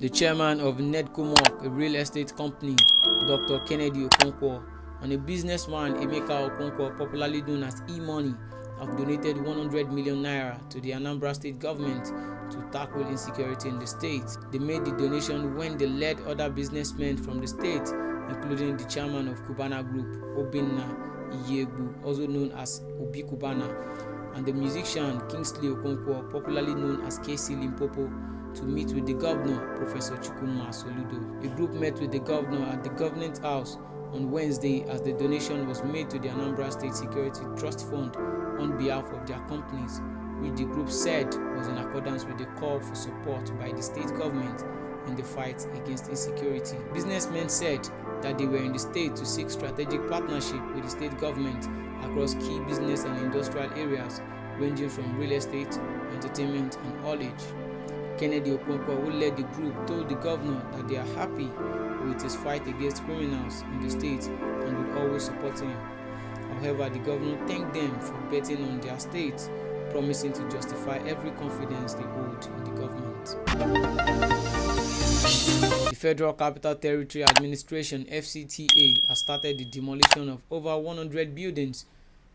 The chairman of N100M, a real estate company, Dr. Kennedy Okonkwo, and a businessman, Emeka Okonkwo, popularly known as E-Money, have donated 100 million naira to the Anambra state government to tackle insecurity in the state. They made the donation when they led other businessmen from the state, including the chairman of Cubana Group, Obi also known as Obi Cubana, and the musician Kingsley Okonkwo, popularly known as KC Limpopo, to meet with the governor, Professor Chukwuma Soludo. The group met with the governor at the Government House on Wednesday as the donation was made to the Anambra State Security Trust Fund on behalf of their companies, which the group said was in accordance with the call for support by the state government in the fight against insecurity. Businessmen said that they were in the state to seek strategic partnership with the state government across key business and industrial areas ranging from real estate, entertainment, and haulage. Kennedy Okonkwo, who led the group, told the governor that they are happy with his fight against criminals in the state and would always support him. However, the governor thanked them for betting on their state, promising to justify every confidence they hold in the government. The Federal Capital Territory Administration (FCTA) has started the demolition of over 100 buildings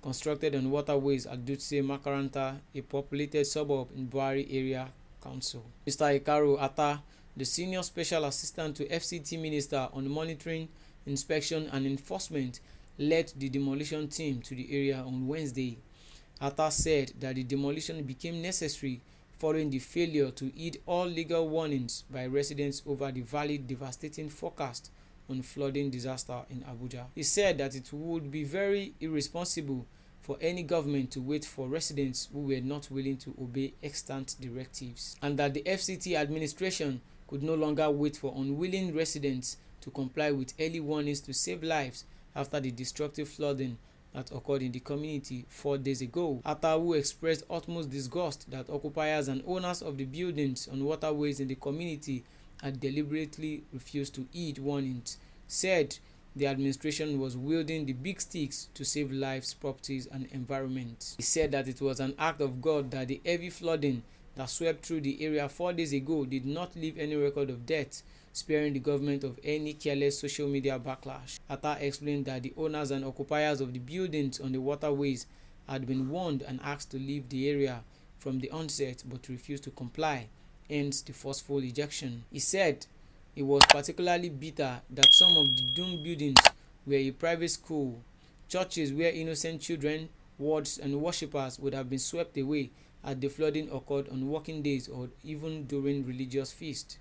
constructed on waterways at Dutse Makaranta, a populated suburb in Buhari area council. Mr. Ekaru Atta, the senior special assistant to FCT Minister on monitoring, inspection and enforcement, led the demolition team to the area on Wednesday. Atta said that the demolition became necessary following the failure to heed all legal warnings by residents over the valid devastating forecast on flooding disaster in Abuja. He said that it would be very irresponsible for any government to wait for residents who were not willing to obey extant directives, and that the FCT administration could no longer wait for unwilling residents to comply with early warnings to save lives after the destructive flooding that occurred in the community 4 days ago. Atta, who expressed utmost disgust that occupiers and owners of the buildings on waterways in the community had deliberately refused to heed warnings, said the administration was wielding the big sticks to save lives, properties, and environment. He said that it was an act of God that the heavy flooding that swept through the area 4 days ago did not leave any record of death, sparing the government of any careless social media backlash. Atta explained that the owners and occupiers of the buildings on the waterways had been warned and asked to leave the area from the onset but refused to comply, hence the forceful ejection. He said it was particularly bitter that some of the doomed buildings were a private school, churches where innocent children, wards, and worshippers would have been swept away had the flooding occurred on working days or even during religious feasts.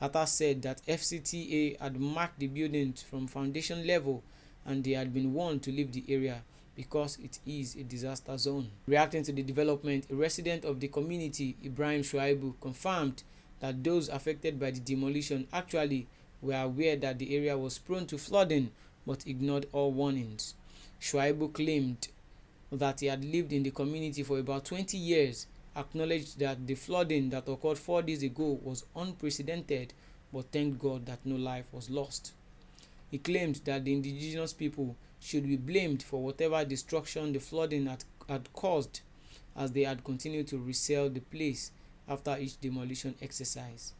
Atta said that FCTA had marked the buildings from foundation level and they had been warned to leave the area because it is a disaster zone. Reacting to the development, a resident of the community, Ibrahim Shuaibu, confirmed that those affected by the demolition actually were aware that the area was prone to flooding but ignored all warnings. Shuaibu claimed that he had lived in the community for about 20 years, acknowledged that the flooding that occurred 4 days ago was unprecedented, but thanked God that no life was lost. He claimed that the indigenous people should be blamed for whatever destruction the flooding had caused, as they had continued to resell the place after each demolition exercise.